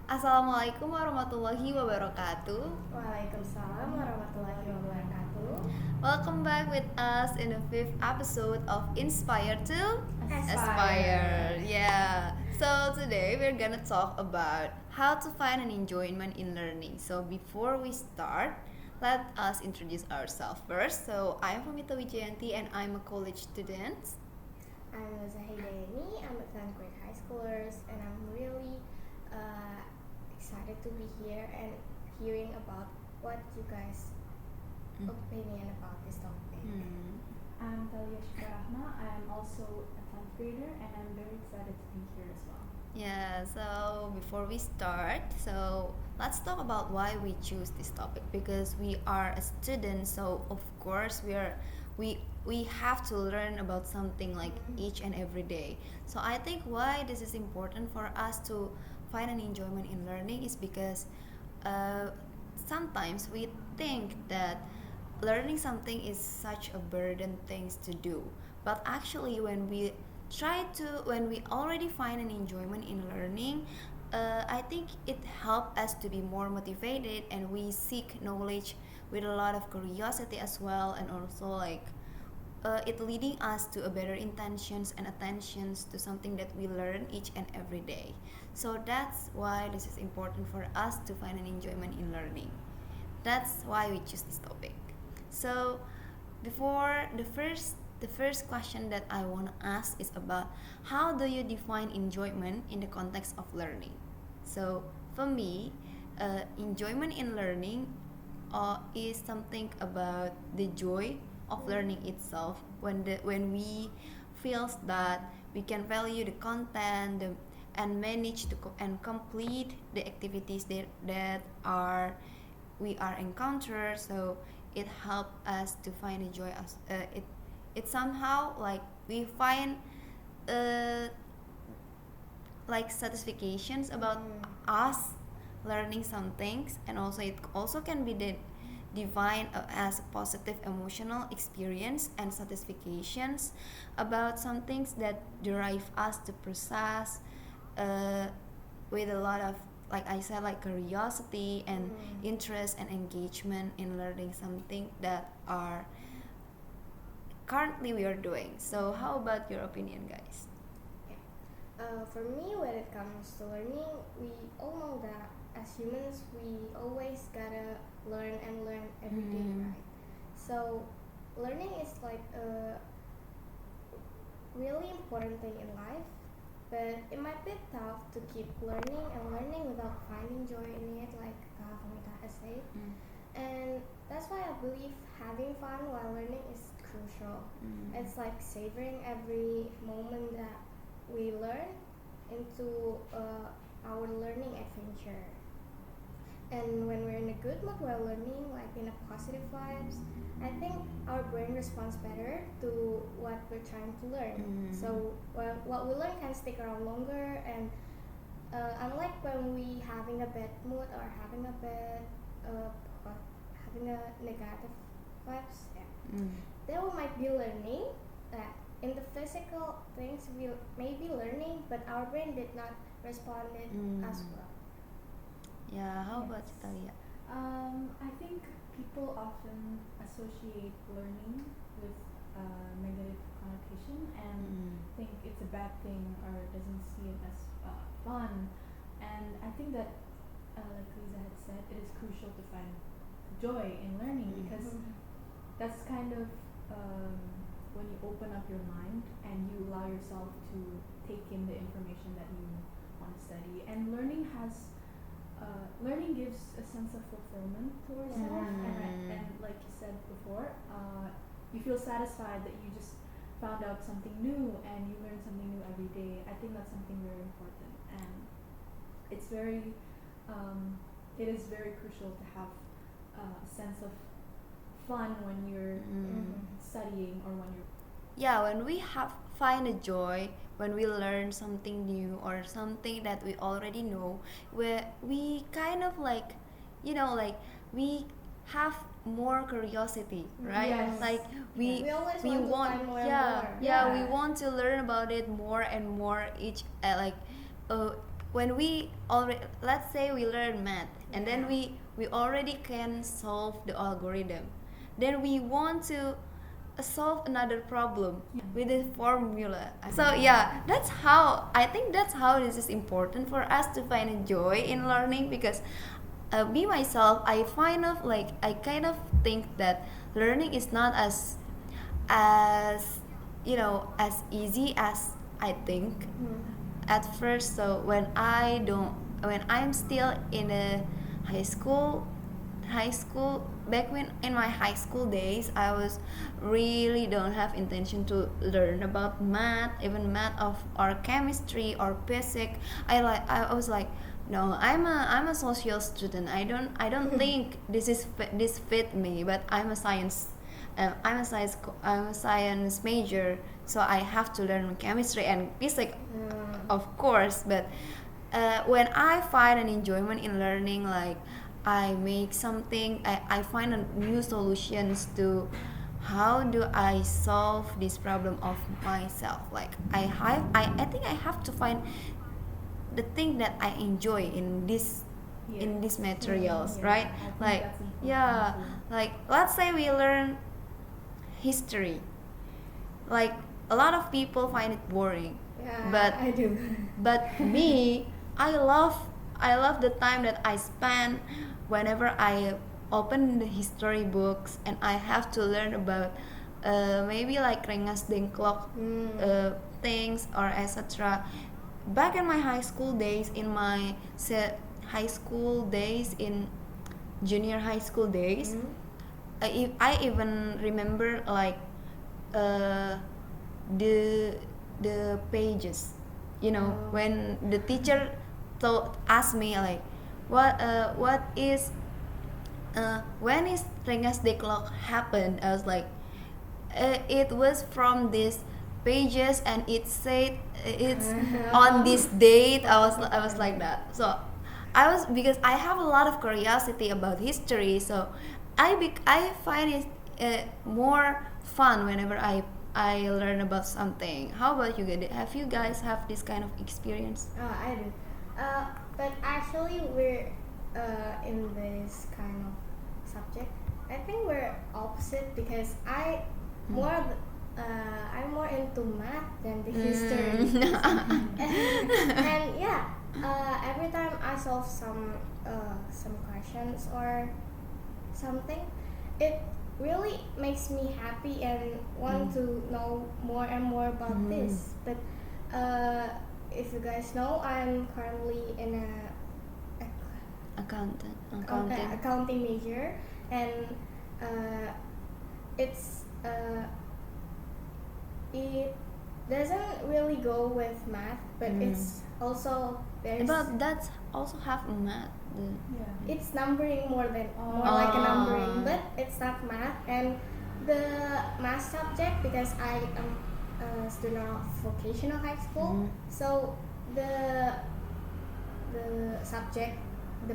Assalamualaikum warahmatullahi wabarakatuh. Waalaikumsalam warahmatullahi wabarakatuh. Welcome back with us in the fifth episode of Inspire to Aspire. Yeah. So today we're gonna talk about how to find an enjoyment in learning. So before we start, let us introduce ourselves first. So I'm Famita Wijayanti and I'm a college student. I'm Zahidani. I'm a 10th grade high schoolers, and I'm really excited to be here and hearing about what you guys' opinion about this topic. I'm Talia Rahma. I'm also a 10th grader and I'm very excited to be here as well. Yeah, so before we start, so let's talk about why we choose this topic because we are a student, so of course we have to learn about something like each and every day. So I think why this is important for us to find an enjoyment in learning is because uh, sometimes we think that learning something is such a burden things to do, but actually when we already find an enjoyment in learning, I think it helps us to be more motivated and we seek knowledge with a lot of curiosity as well, and also like it leading us to a better intentions and attentions to something that we learn each and every day. So that's why this is important for us to find an enjoyment in learning. That's why we choose this topic. So before the first question that I want to ask is about how do you define enjoyment in the context of learning. So for me, enjoyment in learning is something about the joy of learning itself when we feels that we can value the content and manage to and complete the activities that are we are encounter. So it help us to find a joy as it somehow like we find uh, like satisfactions about us learning some things, and also it also can be defined as a positive emotional experience and satisfactions about some things that drive us to process uh, with a lot of, like I said, like curiosity and interest and engagement in learning something that are currently we are doing. So how about your opinion, guys? For me, when it comes to learning, we all know that as humans, we always gotta learn and learn every day, right? So, learning is like a really important thing in life, but it might be tough to keep learning and learning without finding joy in it, like Famita has said. And that's why I believe having fun while learning is crucial. It's like savoring every moment that we learn into our learning adventure. And when we're in a good mood while learning, like in a positive vibes, I think our brain responds better to what we're trying to learn. So what we learn can stick around longer, and unlike when we having a bad mood or having a bad having a negative vibes, then we might be learning that in the physical things we may be learning, but our brain did not respond it as well. Yeah, how about you, Talia? I think people often associate learning with negative connotation and think it's a bad thing or doesn't see it as fun. And I think that, like Lisa had said, it is crucial to find joy in learning because that's kind of when you open up your mind and you allow yourself to take in the information that you want to study. And learning gives a sense of fulfillment towards yourself, and like you said before, you feel satisfied that you just found out something new and you learn something new every day. I think that's something very important, and it's very it is very crucial to have a sense of fun when you're studying or when you're Yeah, when we have find a joy when we learn something new or something that we already know, where we kind of like, like we have more curiosity, right? Yes. Like We always we want to want, find more and yeah, more. yeah, we Yeah. want to learn about it more and more each like uh, when we already, let's say we learn math and then we already can solve the algorithm, then we want to solve another problem with the formula. So yeah, that's how I think that's how this is important for us to find a joy in learning, because me myself, I kind of think that learning is not as as easy as I think at first. So when I'm still in a high school back when in my high school days, I was really don't have intention to learn about math, even math of or chemistry or physics. I was like, no, I'm a social student. I don't think this fit me, but I'm a science major, so I have to learn chemistry and physics, of course. But when I find an enjoyment in learning, like I make something, I find a new solutions to how do I solve this problem of myself. Like I think I have to find the thing that I enjoy in these materials, right? I think Like that's important yeah, too. like let's say we learn history. Like a lot of people find it boring, Yeah, but I do. but me, I love the time that I spend whenever I open the history books and I have to learn about maybe like Rengas Dengklok things or etc. Back in my high school days, high school days, in junior high school days, I even remember like uh, the the pages, when the teacher asked me like what is when is Rengas Deklok happened. I was like, it was from this pages and it said it's on this date. I was like that. So because I have a lot of curiosity about history, so I find it more fun whenever I learn about something. How about you guys? Have you guys have this kind of experience? Oh, I do. But actually, we're in this kind of subject. I think we're opposite because I'm more into math than the history. And yeah, every time I solve some questions or something, it really makes me happy and want to know more and more about this. But if you guys know, I'm currently in a accounting major, and it's it doesn't really go with math, but it's also But that's also have math. Yeah. it's numbering more like a numbering, but it's not math. And the math subject, because I am a student of vocational high school, so the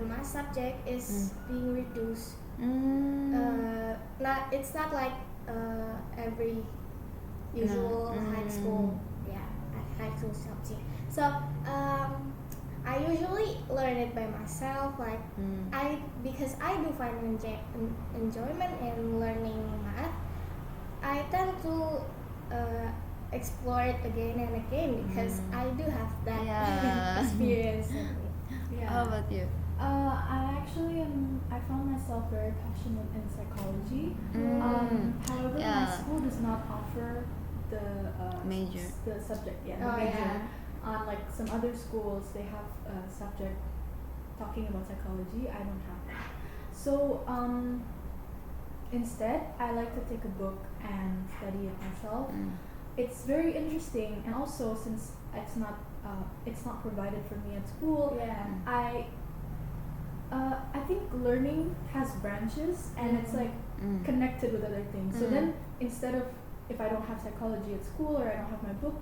math subject is being reduced. It's not like every usual high school subject. So I usually learn it by myself, like because I do find enjoyment in learning math. I tend to explore it again and again because I do have that experience. Yeah. How about you? I found myself very passionate in psychology. However, Yeah. my school does not offer the Major. the subject, the Oh, major. yeah. Like some other schools, they have a subject talking about psychology. I don't have that. So instead, I like to take a book and study it myself. It's very interesting, and also since it's not provided for me at school, I think learning has branches, and it's like connected with other things. So then, instead of, if I don't have psychology at school or I don't have my book,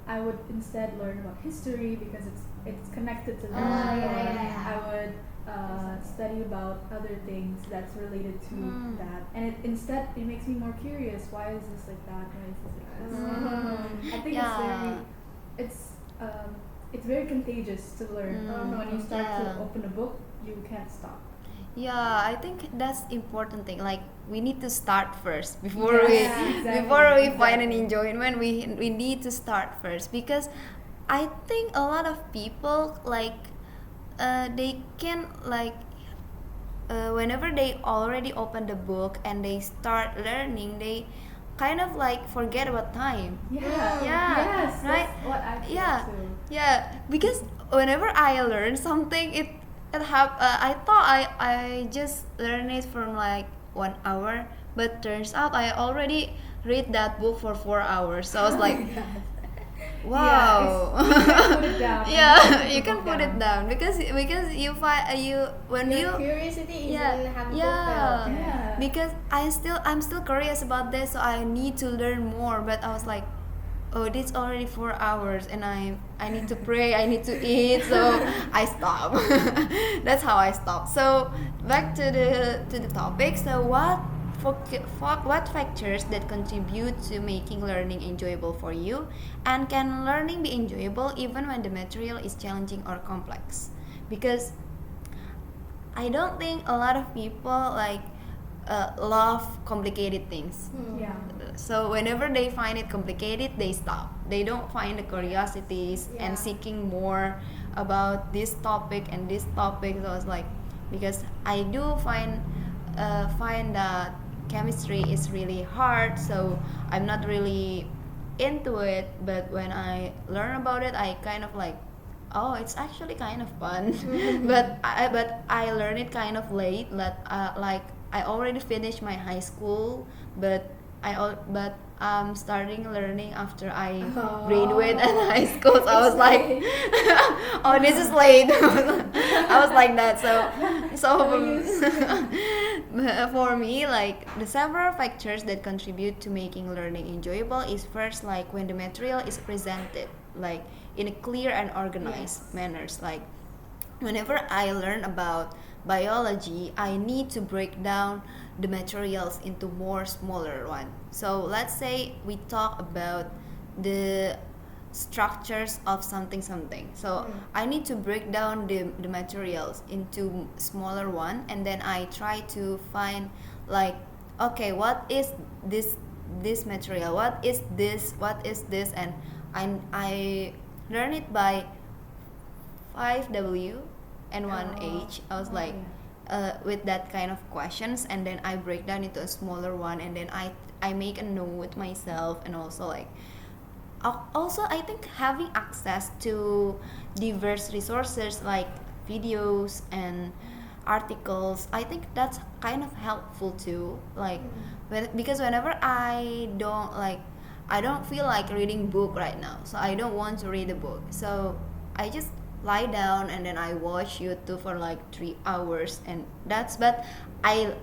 I would instead learn about history because it's connected to that. I would study about other things that's related to that, and it makes me more curious. Why is this like that? Why is this like this? I think it's very contagious to learn. When you start Yeah. to open a book, you can't stop. Yeah, I think that's important thing. Like we need to start first before Yeah, exactly, before we find an exactly. enjoyment. We need to start first because I think a lot of people like they can like whenever they already open the book and they start learning, they kind of like forget about time. Yeah. Yeah, Yes. right. That's what I feel Yeah, too. yeah. Because whenever I learn something, I thought I just learned it from like 1 hour, but turns out I already read that book for 4 hours. So I was like, wow. Yeah, you can put it down. Yeah, you can put it down because you find you when Your you curiosity yeah isn't have yeah fulfilled. Yeah. because I'm still curious about this, so I need to learn more. But I was like, oh, this already 4 hours, and I need to pray, I need to eat, so I stop. That's how I stop. So back to the topic. So what factors that contribute to making learning enjoyable for you, and can learning be enjoyable even when the material is challenging or complex? Because I don't think a lot of people like love complicated things. Yeah. So whenever they find it complicated, they stop. They don't find the curiosities Yeah. and seeking more about this topic and this topic. So it's like because I do find that chemistry is really hard. So I'm not really into it. But when I learn about it, I kind of like, oh, it's actually kind of fun. But I learned it kind of late. Like I already finished my high school, but but I'm starting learning after I graduate in high school. So I was like, oh, this is late. I was like that. For me, like the several factors that contribute to making learning enjoyable is first like when the material is presented like in a clear and organized manners. Like whenever I learn about biology, I need to break down the materials into more smaller one. So let's say we talk about the structures of something. So I need to break down the materials into smaller one, and then I try to find like, okay, what is this material, what is this, and I learn it by 5W and 1H. I was like, with that kind of questions, and then I break down into a smaller one, and then I make a note myself. And also like also I think having access to diverse resources like videos and articles, I think that's kind of helpful too. Like because whenever I don't feel like reading book right now, so I don't want to read a book, so I just lie down and then I watch YouTube for like 3 hours. And that's but I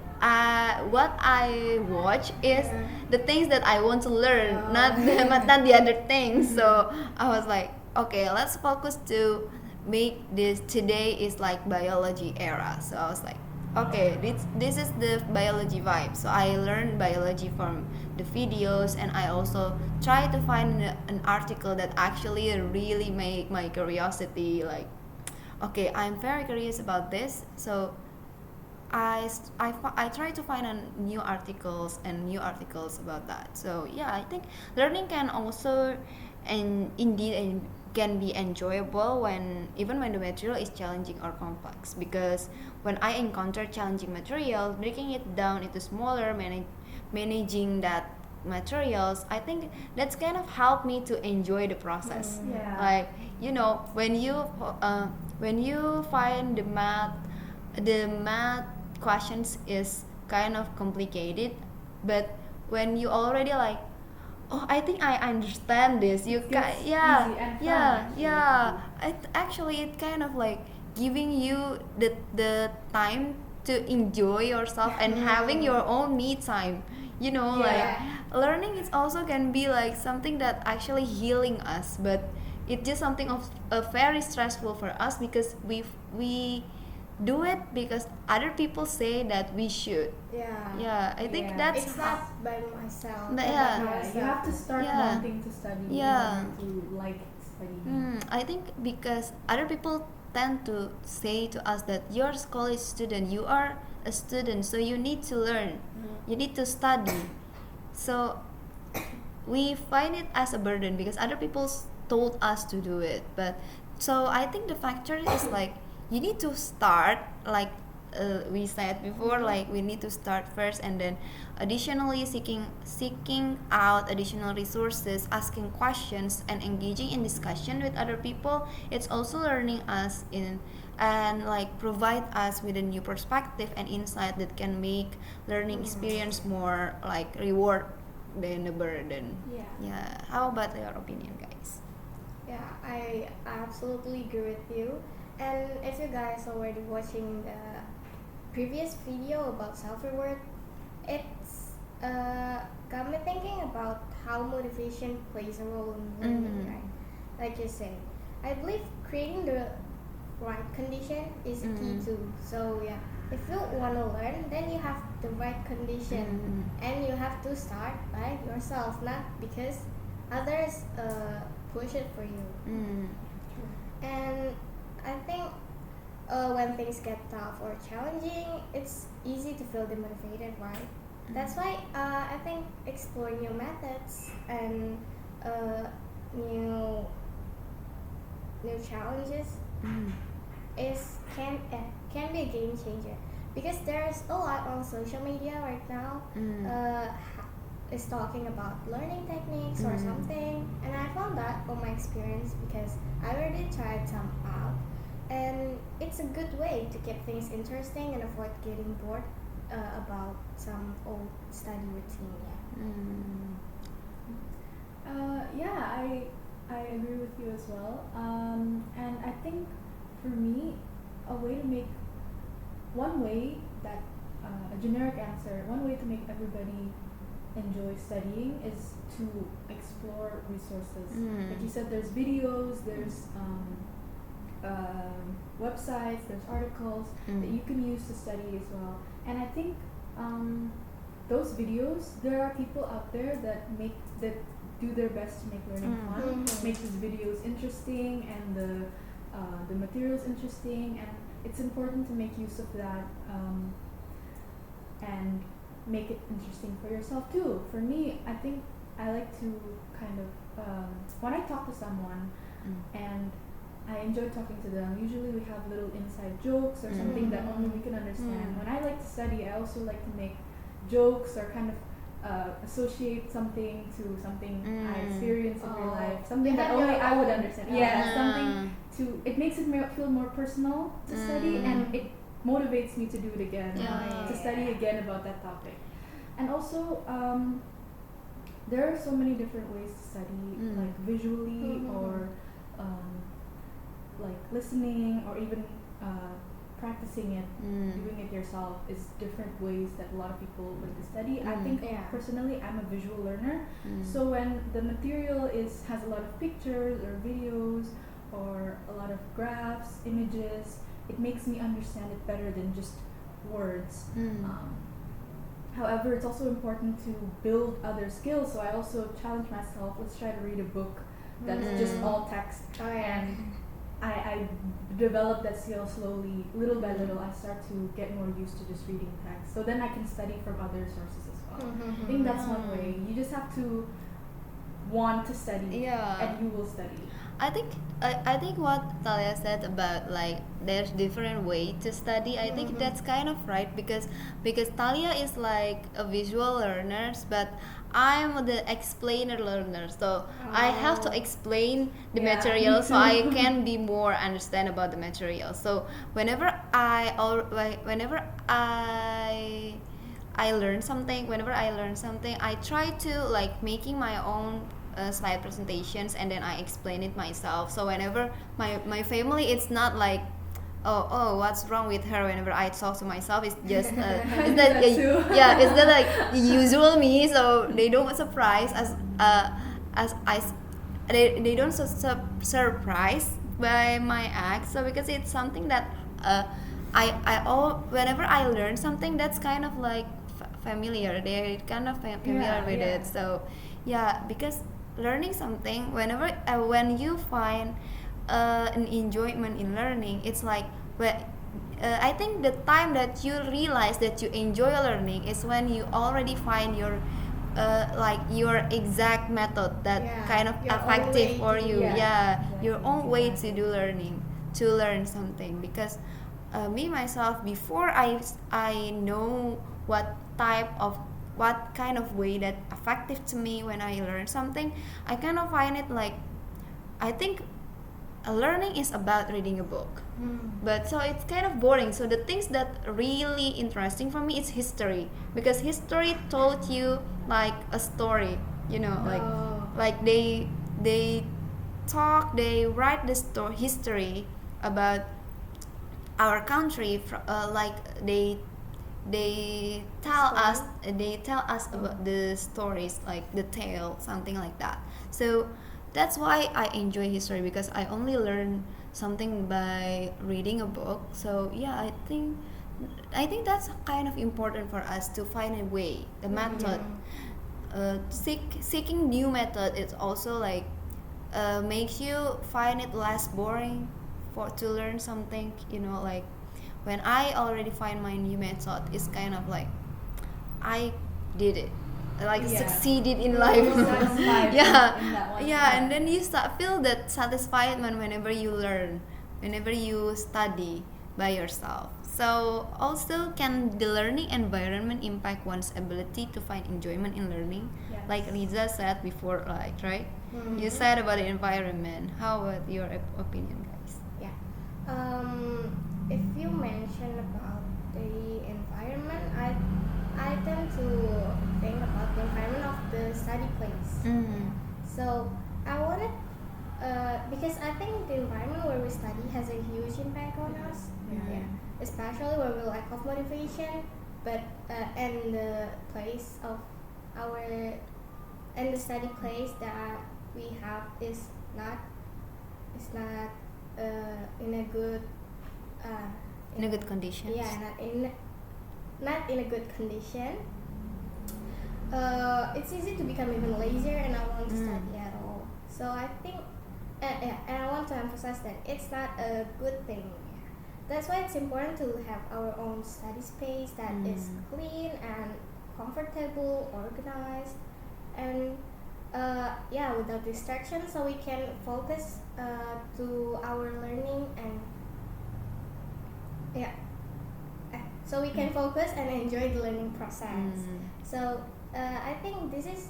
what I watch is the things that I want to learn, not the other things. So I was like, okay, let's focus to make this today is like biology era. So I was like, okay, this is the biology vibe. So I learned biology from the videos, and I also try to find an article that actually really make my curiosity like, okay, I'm very curious about this. So I try to find new articles about that. So yeah, I think learning can also and indeed and can be enjoyable when even when the material is challenging or complex. Because when I encounter challenging material, breaking it down into smaller, managing that materials, I think that's kind of helped me to enjoy the process. Yeah. Like when you find the math questions is kind of complicated, but when you already like, oh, I think I understand this, you Feels easy yeah and fun, yeah actually, yeah actually it kind of like giving you the time to enjoy yourself and having your own me time, like learning is also can be like something that actually healing us, but it's just something of very stressful for us because we do it because other people say that we should. I think Yeah. that's It's not by myself. But or yeah. by Yeah, you myself. have to start Yeah. wanting to study Yeah. in order to like studying? I think because other people tend to say to us that you're a college student, you are a student, so you need to learn, you need to study. So we find it as a burden because other people told us to do it. But so I think the factor is like you need to start, like we said before, like we need to start first, and then additionally seeking out additional resources, asking questions, and engaging in discussion with other people. It's also learning us in and like provide us with a new perspective and insight that can make learning experience more like reward than a burden. Yeah, how about your opinion, guys? Yeah, I absolutely agree with you. And if you guys already watching the previous video about self-reward, it's got me thinking about how motivation plays a role in learning, right? Like you said, I believe creating the right condition is key too. So yeah, if you want to learn, then you have the right condition, and you have to start by yourself, not because others push it for you. And I think when things get tough or challenging, it's easy to feel demotivated, right? That's why I think exploring new methods and new challenges can be a game changer, because there's a lot on social media right now is talking about learning techniques or something, and I found that on my experience because I already tried some out, and it's a good way to keep things interesting and avoid getting bored about some old study routine. I agree with you as well. And I think for me, one way that a generic answer, one way to make everybody enjoy studying is to explore resources. Like you said, there's videos, there's websites, there's articles that you can use to study as well. And I think those videos, there are people out there that do their best to make learning fun, make these videos interesting, and the materials interesting, and it's important to make use of that and make it interesting for yourself too. For me, I think I like to kind of when I talk to someone and I enjoy talking to them, usually we have little inside jokes or something that only we can understand. When I like to study, I also like to make jokes or kind of associate something to something I experienced in real life, something that only I would understand. Something it makes it feel more personal to study, and it motivates me to do it again, to study again about that topic. And also, there are so many different ways to study, like visually or like listening, or even practicing it, doing it yourself is different ways that a lot of people like to study. I think personally I'm a visual learner, so when the material has a lot of pictures or videos or a lot of graphs, images, it makes me understand it better than just words. However, it's also important to build other skills, so I also challenge myself, let's try to read a book that's just all text. And I develop that skill slowly, little by little. I start to get more used to just reading text, so then I can study from other sources as well. I think that's one way. You just have to want to study, and you will study. I think what Talia said about like there's different way to study, I think that's kind of right, because Talia is like a visual learner, but I'm the explainer learner, so I have to explain the material so I can be more understand about the material. So whenever I learn something, I try to like making my own slide presentations, and then I explain it myself. So whenever my family, it's not like oh what's wrong with her. Whenever I talk to myself, it's just it's that it's the like usual me, so they don't surprise they don't surprised by my act. So because it's something that whenever I learn something, that's kind of like familiar, they're kind of familiar with it. So because learning something, when you find an enjoyment in learning, it's like I think the time that you realize that you enjoy learning is when you already find your like your exact method that Yeah, kind of your own effective way for to do you. Yeah, Yeah, your exactly, own way to exactly. do learning, to learn something. Because me myself, before I know what type of what kind of way that effective to me when I learn something, I kind of find it like, I think learning is about reading a book, but so it's kind of boring. So the things that really interesting for me is history, because history taught you like a story, like Oh. they they write the story history about our country, like they tell us about the stories, like the tale, something like that. So that's why I enjoy history, because I only learn something by reading a book. So yeah, I think that's kind of important for us to find a way, the method. Seeking new method is also like makes you find it less boring for to learn something. Like when I already find my new method, it's kind of like I did it, like Yeah. succeeded in You life. feel satisfied Yeah, in that one. yeah, and then you start feel that satisfaction whenever you learn, whenever you study by yourself. So also, can the learning environment impact one's ability to find enjoyment in learning? Yes. Like Riza said before, like, right? You Mhm. said about the environment. How about your opinion, guys? Yeah. If you mention about the environment, I tend to think about the environment of the study place. Mm. So I wanted, because I think the environment where we study has a huge impact on us. Yeah. Especially when we lack of motivation, but and the place of our and the study place that we have is not in a good In a good condition. yeah, not in a good condition. It's easy to become even lazier and not want to study at all. So I think, yeah, and I want to emphasize that it's not a good thing. That's why it's important to have our own study space that is clean and comfortable, organized, and yeah, without distraction, so we can focus to our learning and yeah, so we can focus and enjoy the learning process. So I think this is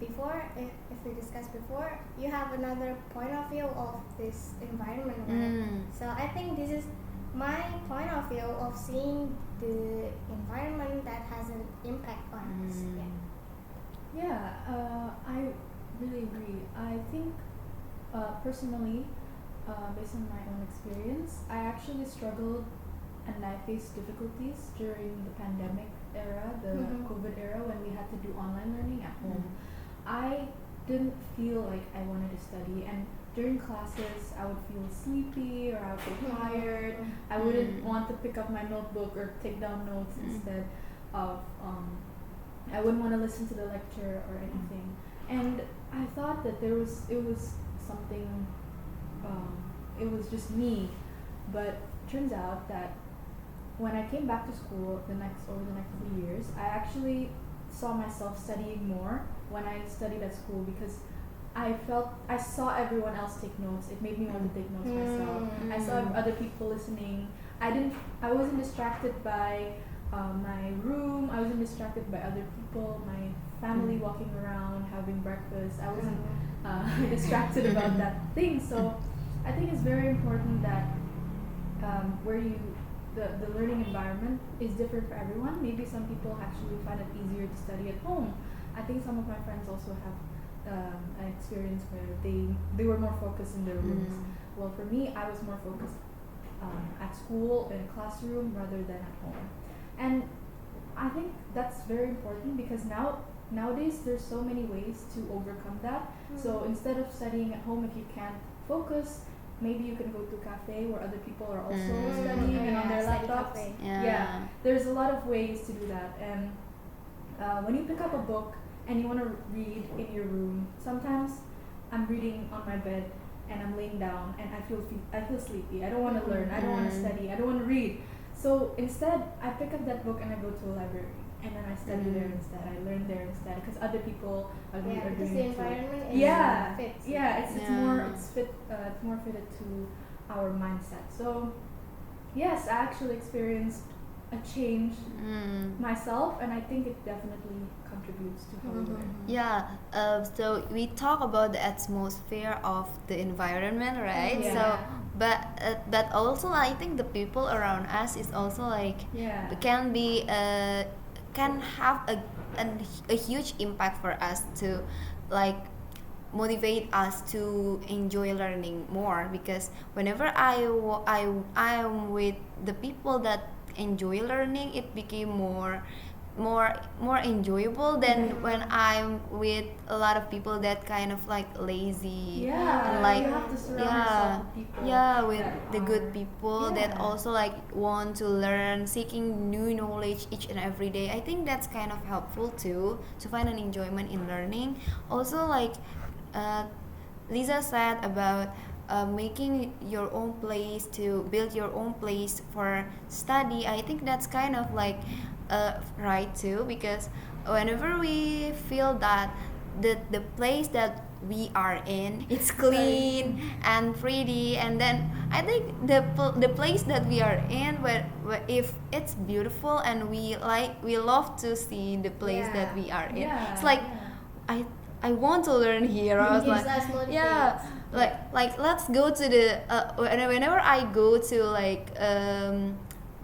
before, if we discussed before, you have another point of view of this environment, right? So I think this is my point of view of seeing the environment that has an impact on us. Yeah, I really agree. I think personally, based on my own experience, I actually struggled and I faced difficulties during the pandemic era, the COVID era, when we had to do online learning at home. I didn't feel like I wanted to study, and during classes I would feel sleepy or I would feel tired. I wouldn't want to pick up my notebook or take down notes instead of I wouldn't want to listen to the lecture or anything. And I thought that it was something, it was just me, but turns out that when I came back to school over the next 3 years, I actually saw myself studying more when I studied at school, because I saw everyone else take notes. It made me want to take notes myself. I saw other people listening. I wasn't distracted by my room. I wasn't distracted by other people, my family walking around having breakfast. I wasn't distracted about that thing. So I think it's very important that where the learning environment is different for everyone. Maybe some people actually find it easier to study at home. I think some of my friends also have an experience where they were more focused in their rooms. Well, for me, I was more focused at school in a classroom rather than at home. And I think that's very important, because nowadays there's so many ways to overcome that. So instead of studying at home, if you can't focus, maybe you can go to a cafe where other people are also studying and on their laptops. Yeah, there's a lot of ways to do that. And when you pick up a book and you want to read in your room, sometimes I'm reading on my bed and I'm laying down and I feel sleepy. I don't want to learn. I don't want to study. I don't want to read. So instead, I pick up that book and I go to a library and then I study there instead. I learn there instead because other people are doing because the it too. environment is Yeah, fits. yeah. It's Yeah. more it's more fitted to our mindset. So yes, I actually experienced a change myself, and I think it definitely contributes to how we learn. Yeah, so we talk about the atmosphere of the environment, right? Yeah. So, but also I think the people around us is also like Yeah. can be can have a huge impact for us to like motivate us to enjoy learning more, because whenever I am with the people that enjoy learning, it became more enjoyable than when I'm with a lot of people that kind of like lazy Yeah, and like you have to surround yeah yourself with people. yeah with that the good are- people that Yeah. also like want to learn, seeking new knowledge each and every day. I think that's kind of helpful too, to find an enjoyment in learning. Also, like uh, Lisa said about making your own place, to build your own place for study. I think that's kind of like right too, because whenever we feel that the place that we are in, it's clean and pretty, and then I think the place that we are in, where if it's beautiful and we love to see the place that we are in, Yeah. it's like yeah. I want to learn here. I was Gives like, us motivates. yeah, like let's go to the whenever I go to like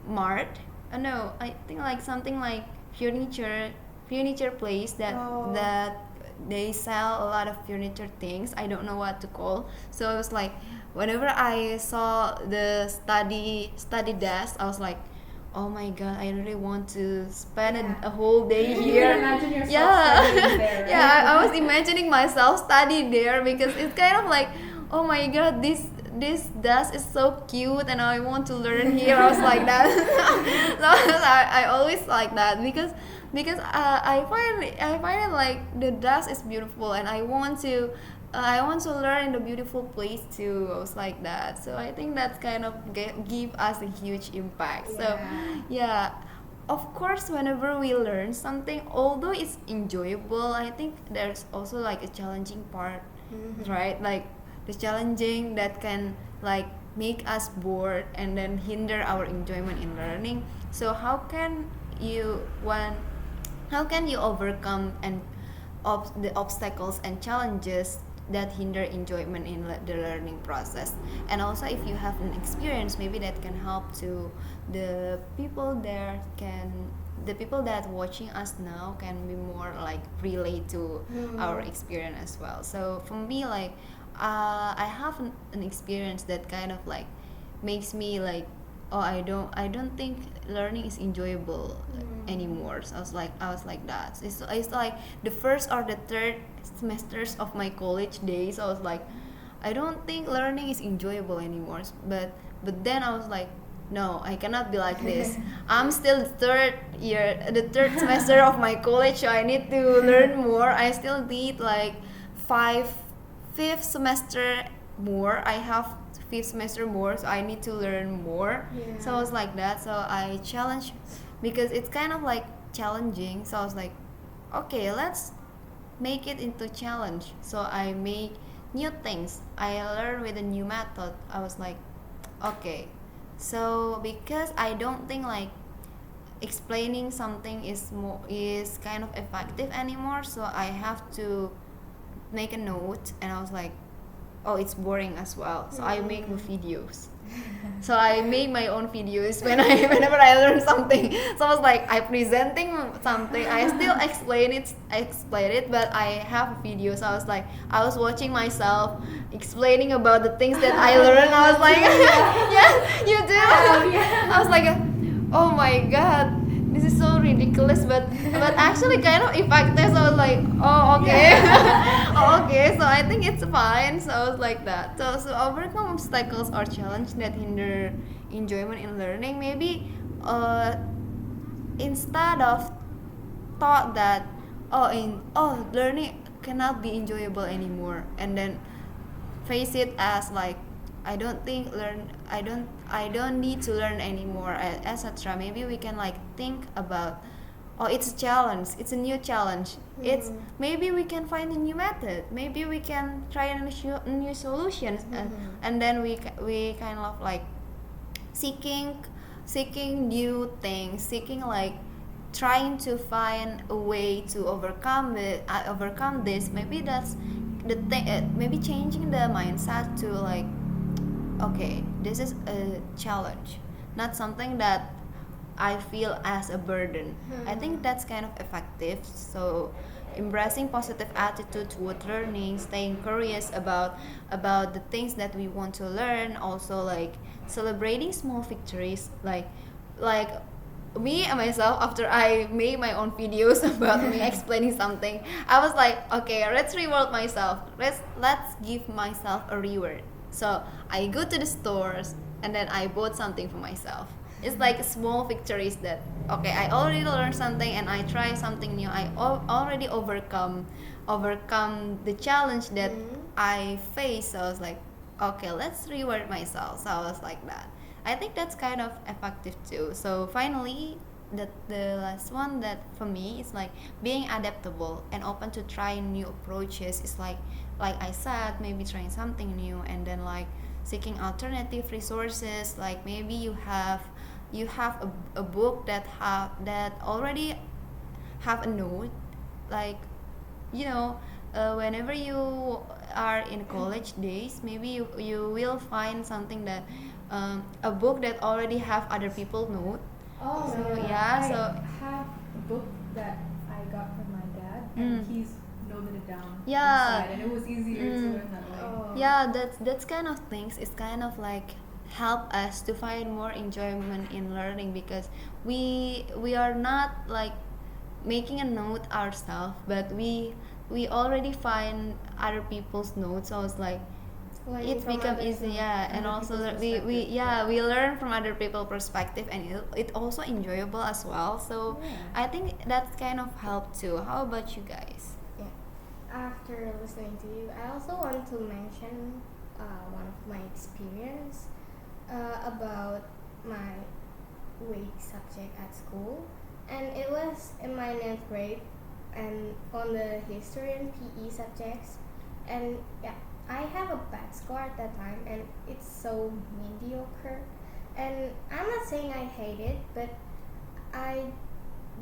mart. No, I think like something like furniture place that they sell a lot of furniture things. I don't know what to call. So I was like, whenever I saw the study desk, I was like, oh my god, I really want to spend a whole day You here. can imagine yourself Yeah. studying there, right? Yeah, I was imagining myself study there, because it's kind of like, oh my god, this desk is so cute and I want to learn here. I was like that. So I always like that, because I find it like the desk is beautiful and I want to learn in the beautiful place too. I was like that. So I think that's kind of give us a huge impact. So yeah, of course, whenever we learn something, although it's enjoyable, I think there's also like a challenging part, right? Like the challenging that can like make us bored and then hinder our enjoyment in learning. So how can you overcome the obstacles and challenges that hinder enjoyment in the learning process? And also, if you have an experience, maybe that can help to the people that watching us now can be more like relate to our experience as well. So for me, like I have an experience that kind of like makes me like, oh, I don't think learning is enjoyable anymore. So I was like that. It's like the first or the third semesters of my college days, I was like, I don't think learning is enjoyable anymore. But then I was like, no, I cannot be like this. I'm still the third semester of my college, so I need to learn more. I still need like fifth semester more. I have fifth semester more, so I need to learn more. So I was like that. So I challenge, because it's kind of like challenging. So I was like, okay, let's make it into challenge. So I make new things. I learn with a new method. I was like, okay. So because I don't think like explaining something is kind of effective anymore, so I have to make a note, and I was like, oh, it's boring as well. So I make videos. So I made my own videos whenever I learn something. So I was like, I presenting something, I still explain it, but I have a video. So I was like, I was watching myself explaining about the things that I learned. I was like, yeah, you do. I was like, oh my god, this is so ridiculous, but actually kind of effective. So I was like, oh okay. Oh, okay, so I think it's fine. So I was like that. So overcome obstacles or challenge that hinder enjoyment in learning. Maybe instead of thought that learning cannot be enjoyable anymore, and then face it as like I don't need to learn anymore, etc. Maybe we can like think about, oh, it's a challenge, it's a new challenge, it's maybe we can find a new method, maybe we can try a new solutions, and then we kind of like seeking new things, seeking like trying to find a way to overcome this. Maybe that's the thing, maybe changing the mindset to like, okay, this is a challenge, not something that I feel as a burden. I think that's kind of effective. So embracing positive attitude toward learning, staying curious about the things that we want to learn, also like celebrating small victories, like me and myself, after I made my own videos about me explaining something, I was like, okay, let's reward myself, let's give myself a reward. So I go to the stores and then I bought something for myself. It's like small victories that, okay, I already learned something and I try something new, I already overcome the challenge that I faced. So I was like, okay, let's reward myself. So I was like that. I think that's kind of effective too. So finally, the last one that for me is like being adaptable and open to trying new approaches. Is like I said, maybe trying something new, and then like seeking alternative resources. Like maybe you have a book that already have a note, like, whenever you are in college days, maybe you will find something that, a book that already have other people note. Oh, So yeah. yeah, so I have a book that I got from my dad, and he's noted it down Yeah. inside, and it was easier to learn that way. Yeah, that's kind of things. It's kind of like help us to find more enjoyment in learning, because we are not like making a note ourselves, but we already find other people's notes. So it's like Learning it from become others easy, and yeah, and other also people's that we perspective, yeah, we learn from other people's perspective, and it also enjoyable as well. So Yeah. I think that's kind of help too. How about you guys? Yeah. After listening to you, I also want to mention one of my experience about my weak subject at school, and it was in my 9th grade, and on the history and PE subjects, and yeah, I have a bad score at that time, and it's so mediocre, and I'm not saying I hate it, but I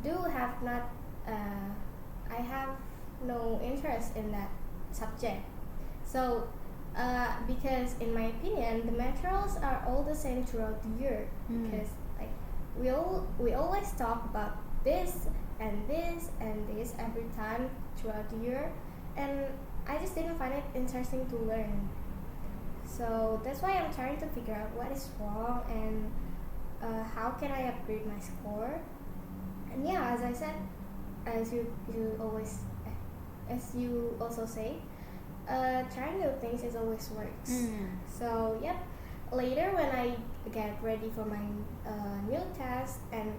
do have not I have no interest in that subject. So because in my opinion the materials are all the same throughout the year, because like we always talk about this and this and this every time throughout the year, and I just didn't find it interesting to learn. So that's why I'm trying to figure out what is wrong, and how can I upgrade my score. And yeah, as I said, as you also say, trying new things is always works. So yep, later when I get ready for my new test, and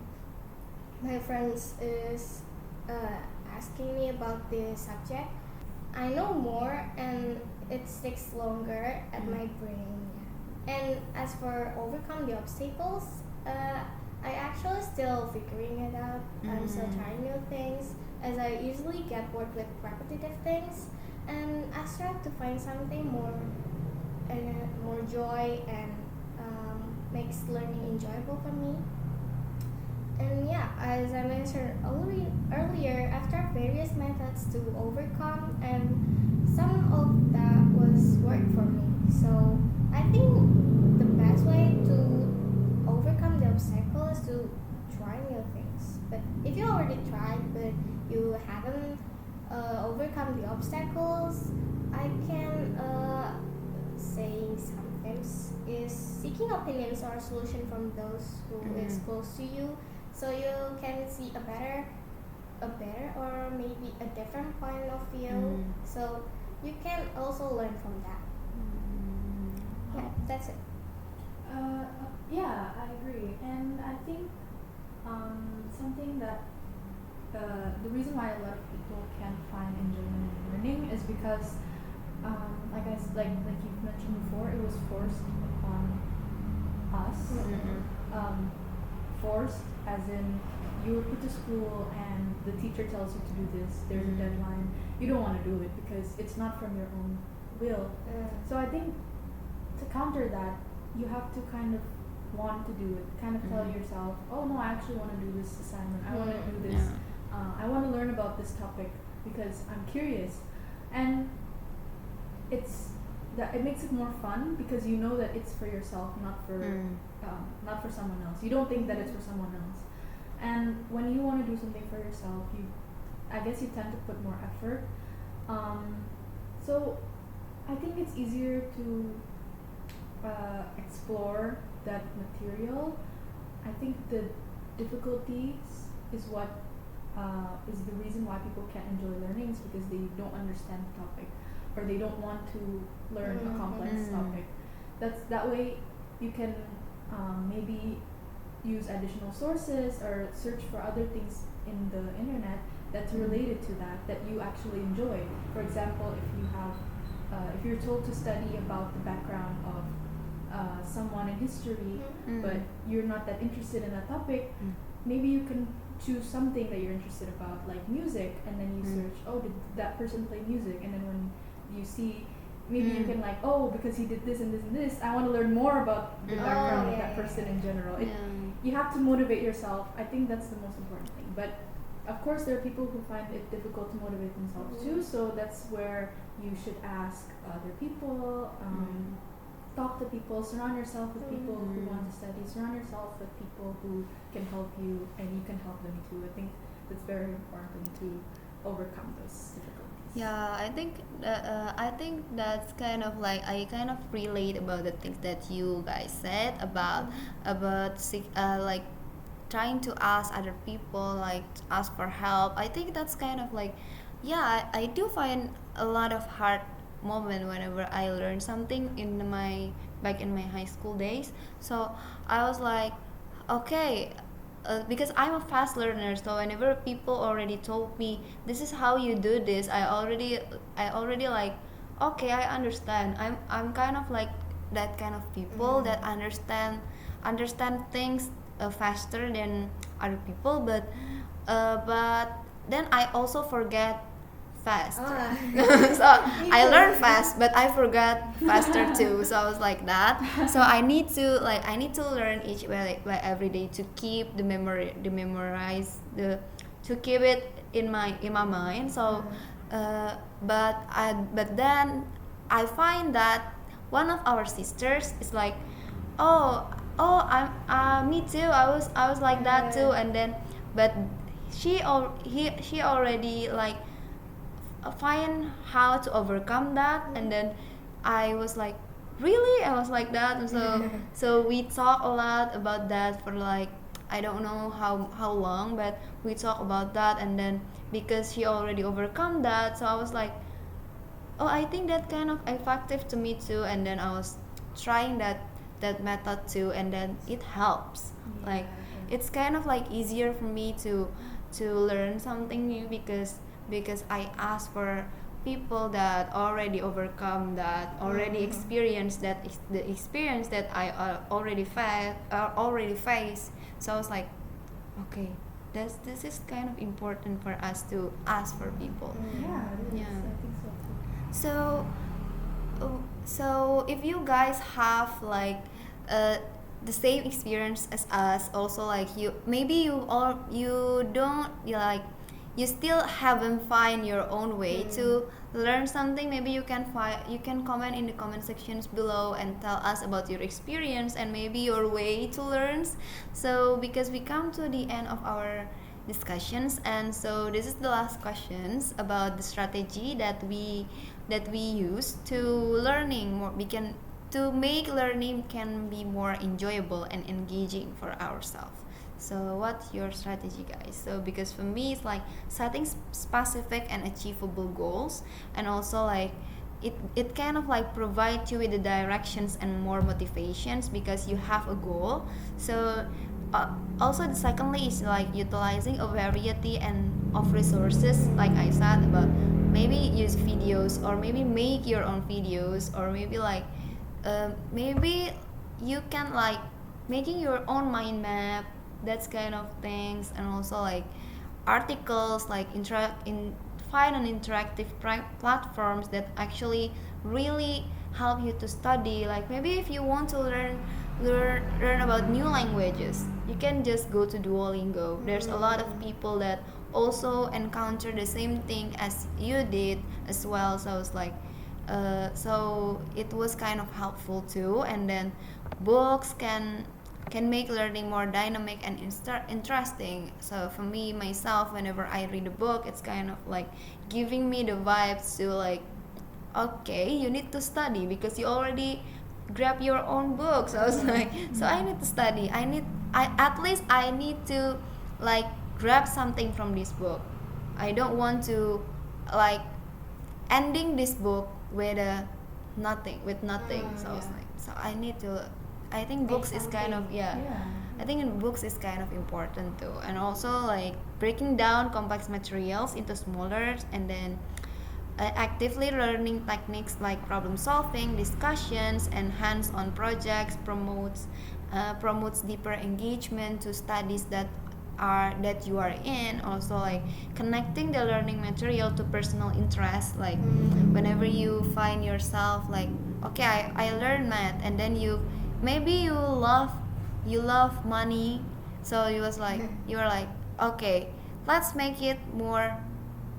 my friends is asking me about this subject, I know more, and it sticks longer at my brain. And as for overcome the obstacles, I actually still figuring it out. I'm still trying new things, as I usually get bored with repetitive things, and I strive to find something more joy, and makes learning enjoyable for me. And yeah, as I mentioned earlier, after various methods to overcome, and some of that was work for me. So I think the best way to overcome the obstacle is to try new things. But if you already tried but you haven't overcome the obstacles, I can say sometimes is seeking opinions or solution from those who is close to you, so you can see a better or maybe a different point of view, so you can also learn from that. Yeah, that's it. Yeah, I agree, and I think something that the reason why a lot of people can't find enjoyment in learning is because, like you've mentioned before, it was forced upon us. Forced as in you were put to school and the teacher tells you to do this. There's a deadline. You don't want to do it because it's not from your own will. So I think to counter that, you have to kind of want to do it. Kind of tell yourself, oh no, I actually want to do this assignment. I want to do this. I want to learn about this topic because I'm curious, and it makes it more fun because you know that it's for yourself, not for someone else. You don't think that it's for someone else, and when you want to do something for yourself, I guess you tend to put more effort. So I think it's easier to explore that material. I think the difficulties is what is the reason why people can't enjoy learning is because they don't understand the topic or they don't want to learn a complex topic. That way you can maybe use additional sources or search for other things in the internet that's related to that you actually enjoy. For example, if you're told to study about the background of someone in history, but you're not that interested in that topic, maybe you can choose something that you're interested about, like music, and then you search, oh, did that person play music? And then when you see, maybe you can like, oh, because he did this and this and this, I want to learn more about the background of that person in general. You have to motivate yourself. I think that's the most important thing. But of course, there are people who find it difficult to motivate themselves too, so that's where you should ask other people, talk to people, surround yourself with people who want to study, surround yourself with people who can help you and you can help them too. I think that's very important to overcome those difficulties. Yeah, I think that's kind of like I kind of relate about the things that you guys said about like trying to ask other people, like ask for help. I think that's kind of like, yeah, I do find a lot of hard moment whenever I learn something back in my high school days. So I was like, okay, because I'm a fast learner, so whenever people already told me this is how you do this, I already like, okay, I understand. I'm kind of like that kind of people that understand things faster than other people, but then I also forget fast. So I learn fast, but I forgot faster too. So I was like that. So I need to learn each way like every day to keep to keep it in my mind. So but then I find that one of our sisters is like, oh, I'm me too. I was like that too. And then but she already like find how to overcome that. And then I was like, really? I was like that. And so we talk a lot about that for like, I don't know how long, but we talk about that. And then because she already overcome that, so I was like, oh, I think that kind of effective to me too. And then I was trying that method too, and then it helps. Like it's kind of like easier for me to learn something new because I ask for people that already overcome that, already experienced that, the experience that I already face. So I was like, okay, this is kind of important for us to ask for people. Yeah, it is. Yeah. I think so too. So if you guys have like the same experience as us, also like you still haven't find your own way to learn something, maybe you can comment in the comment sections below and tell us about your experience and maybe your way to learn. So because we come to the end of our discussions, and so this is the last questions about the strategy that we use to learning more, to make learning can be more enjoyable and engaging for ourselves. So what's your strategy, guys? So because for me it's like setting specific and achievable goals, and also like it kind of like provide you with the directions and more motivations because you have a goal. So also the secondly is like utilizing a variety and of resources, like I said, about maybe use videos or maybe make your own videos, or maybe like maybe you can like making your own mind map, that's kind of things. And also like articles, like find an interactive platforms that actually really help you to study. Like maybe if you want to learn about new languages, you can just go to Duolingo. There's a lot of people that also encounter the same thing as you did as well. So it's like so it was kind of helpful too. And then books can make learning more dynamic and interesting. So for me myself, whenever I read a book, it's kind of like giving me the vibes to like, okay, you need to study because you already grab your own book. So I was like, so I need to study, I at least I need to like grab something from this book. I don't want to like ending this book with a nothing. So I was like, so I need to, I think books is kind of Yeah. I think in books is kind of important too. And also like breaking down complex materials into smaller, and then actively learning techniques like problem solving, discussions, and hands-on projects promotes deeper engagement to studies that you are in. Also like connecting the learning material to personal interests, like whenever you find yourself like, okay, I learn math, and then maybe you love money, so you were like, okay, let's make it more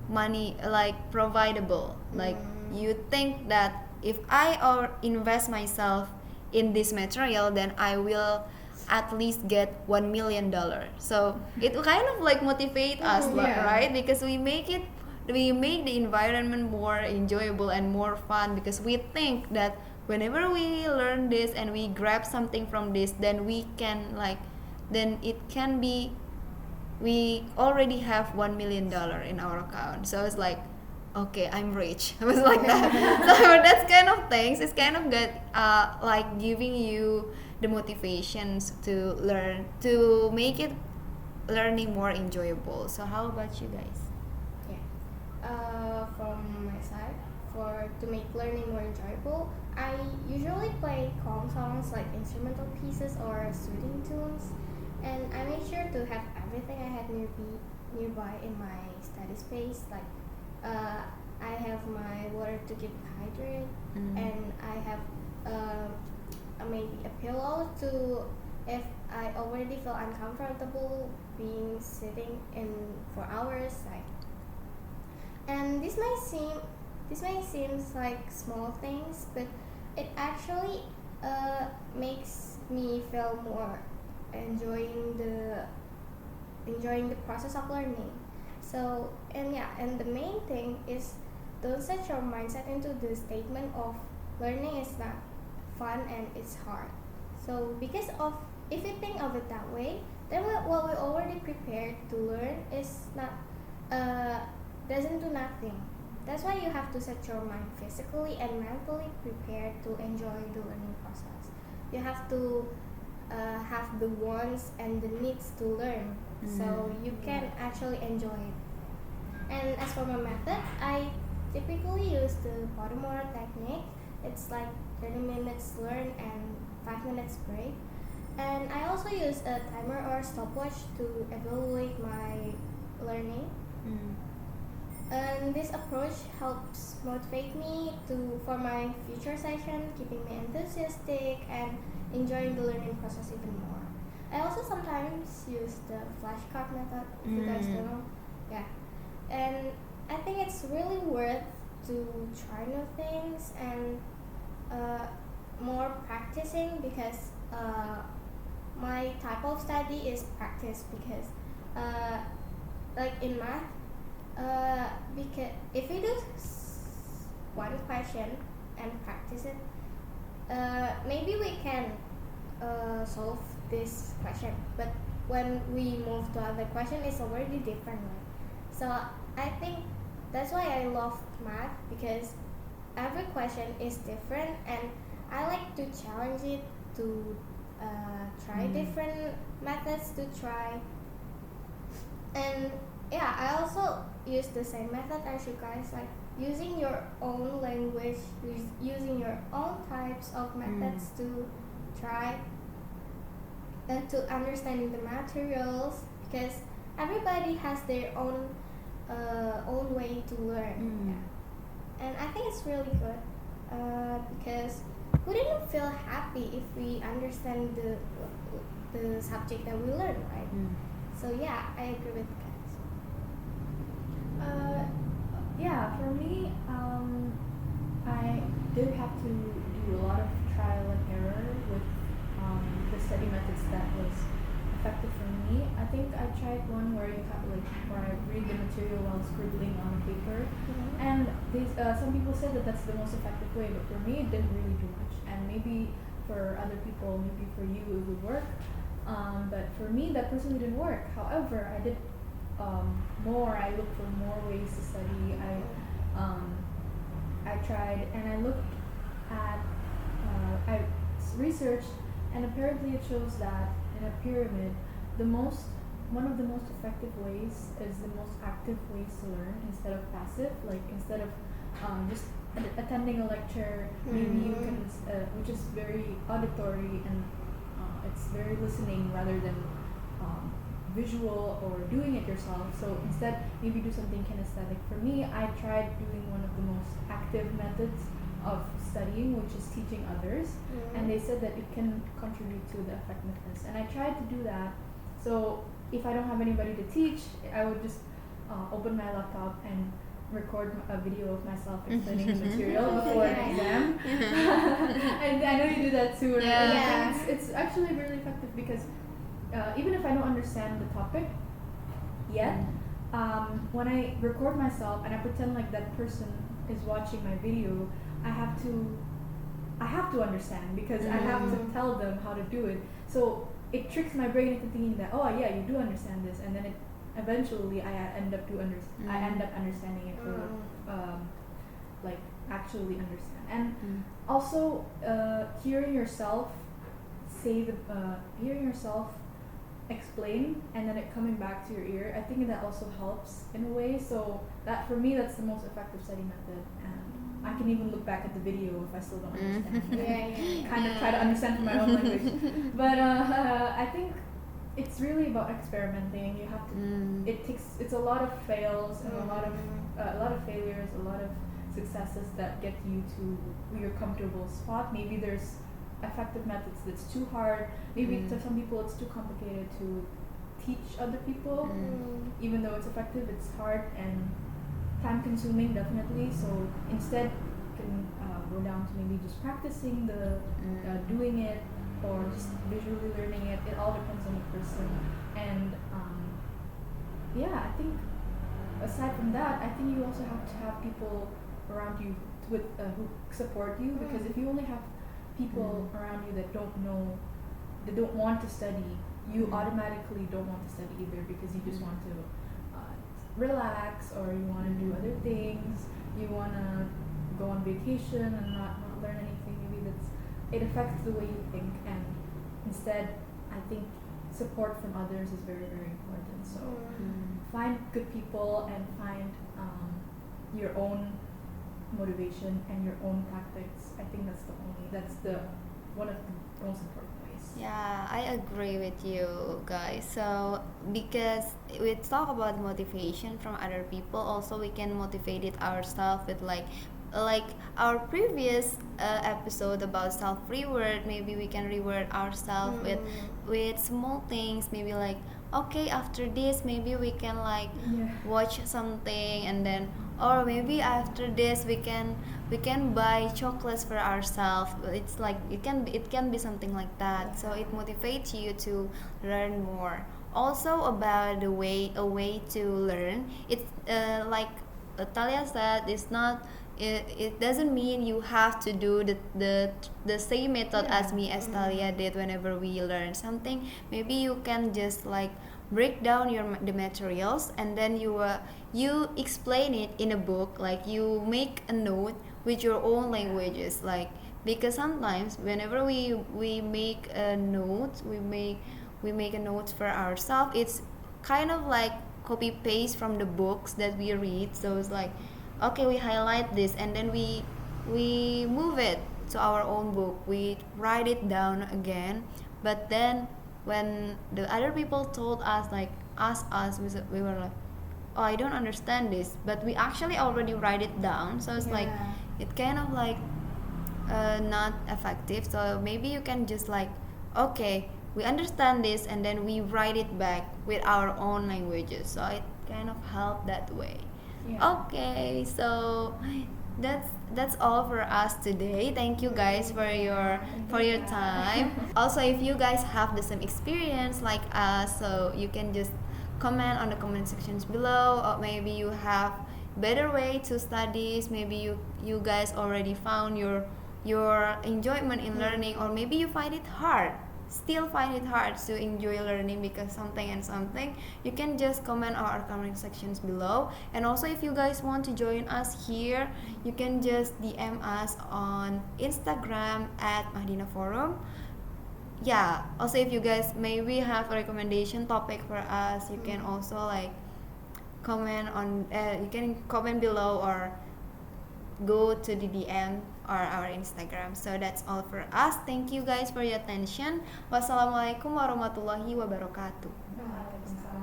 money like providable. Like you think that if I or invest myself in this material, then I will at least get $1 million. So it kind of like motivate us, Yeah. right? Because we make the environment more enjoyable and more fun, because we think that whenever we learn this and we grab something from this, then we can like, then it can be, we already have $1 million in our account. So it's like, okay, I'm rich. I was like that. So that's kind of things. It's kind of good, like giving you the motivations to learn, to make it learning more enjoyable. So how about you guys? From my side, for to make learning more enjoyable, I usually play calm songs like instrumental pieces or soothing tunes, and I make sure to have everything I had nearby in my study space. Like, I have my water to keep hydrated, and I have maybe a pillow to, if I already feel uncomfortable being sitting in for hours, like. And this may seem like small things, but it actually makes me feel more enjoying the process of learning. So, and the main thing is, don't set your mindset into the statement of learning is not fun and it's hard. So because of, if you think of it that way, then what we already prepared to learn is not doesn't do nothing. That's why you have to set your mind physically and mentally prepared to enjoy the learning process. You have to have the wants and the needs to learn, so you can actually enjoy it. And as for my method, I typically use the Pomodoro technique. It's like 30 minutes learn and 5 minutes break. And I also use a timer or stopwatch to evaluate my learning. And this approach helps motivate me for my future session, keeping me enthusiastic and enjoying the learning process even more. I also sometimes use the flashcard method, if you guys don't know. Yeah. And I think it's really worth to try new things and more practicing, because my type of study is practice, because like in math, because if we do one question and practice it, maybe we can solve this question, but when we move to other question, it's already different, right? So I think that's why I love math, because every question is different, and I like to challenge it, to try different methods to try. And yeah, I also use the same method as you guys, like using your own language, using your own types of methods to try and to understanding the materials, because everybody has their own way to learn. Yeah. And I think it's really good because we didn't feel happy if we understand the subject that we learn, right? So yeah, I agree with guys. Yeah, for me, I did have to do a lot of trial and error with the study methods that was effective for me. I think I tried one where you have where I read the material while scribbling on paper, and some people said that that's the most effective way, but for me it didn't really do much. And maybe for other people, maybe for you it would work, but for me that personally didn't work. However, I did more. I looked for more ways to study. I tried and I looked at I researched, and apparently it shows that in a pyramid, one of the most effective ways is the most active ways to learn instead of passive. Like instead of just attending a lecture, maybe you can, which is very auditory and it's very listening rather than visual or doing it yourself. So instead, maybe do something kinesthetic. For me, I tried doing one of the most active methods of studying, which is teaching others, and they said that it can contribute to the effectiveness. And I tried to do that. So if I don't have anybody to teach, I would just open my laptop and record a video of myself explaining the material before an exam. And I know you do that too, right? Yeah. And it's actually really effective because even if I don't understand the topic yet, when I record myself and I pretend like that person is watching my video, I have to understand because I have to tell them how to do it. So it tricks my brain into thinking that, oh yeah, you do understand this, and then eventually I end up understanding it for like actually understand. And also hearing yourself explain and then it coming back to your ear, I think that also helps in a way. So that for me, that's the most effective study method. And I can even look back at the video if I still don't understand. Kind of try to understand from my own language. But I think it's really about experimenting. You have to. It's a lot of fails and a lot of failures, a lot of successes that get you to your comfortable spot. Maybe there's effective methods that's too hard. Maybe to some people it's too complicated to teach other people. Even though it's effective, it's hard and time consuming, definitely. So instead you can go down to maybe just practicing doing it or just visually learning it. It all depends on the person. And I think aside from that, I think you also have to have people around you who support you, because if you only have people around you that don't want to study, you automatically don't want to study either, because you just want to relax, or you want to do other things, you want to go on vacation and not learn anything. Maybe it affects the way you think, and instead I think support from others is very, very important. So find good people and find your own motivation and your own tactics. I think that's one of the most important ways. Yeah, I agree with you guys. So because we talk about motivation from other people, also we can motivate it ourselves with like our previous episode about self-reward. Maybe we can reward ourselves with small things. Maybe like, okay, after this maybe we can like watch something, and then, or maybe after this we can buy chocolates for ourselves. It's like it can be something like that. So it motivates you to learn more. Also about a way to learn, it's like Talia said, it's not, it doesn't mean you have to do the same method as me, as Talia did whenever we learn something. Maybe you can just like break down the materials, and then you explain it in a book, like you make a note with your own languages, like, because sometimes whenever we make a note, we make a note for ourselves, it's kind of like copy paste from the books that we read. So it's like, okay, we highlight this and then we move it to our own book. We write it down again. But then when the other people told us, like asked us, we were like, oh, I don't understand this, but we actually already write it down. So it's like it kind of like not effective. So maybe you can just like, okay, we understand this and then we write it back with our own languages. So it kind of helped that way. Okay, so that's all for us today. Thank you guys for your time. Also, if you guys have the same experience like us, so you can just comment on the comment sections below, or maybe you have better way to studies. Maybe you guys already found your enjoyment in learning, or maybe you find it hard, still find it hard to enjoy learning because something and something. You can just comment on our comment sections below. And also, if you guys want to join us here, you can just DM us on Instagram at Mahdina Forum. Yeah, also if you guys maybe have a recommendation topic for us, you can also like comment on you can comment below or go to the DM or our Instagram. So that's all for us. Thank you guys for your attention. Wassalamualaikum warahmatullahi wabarakatuh. Waalaikumsalam.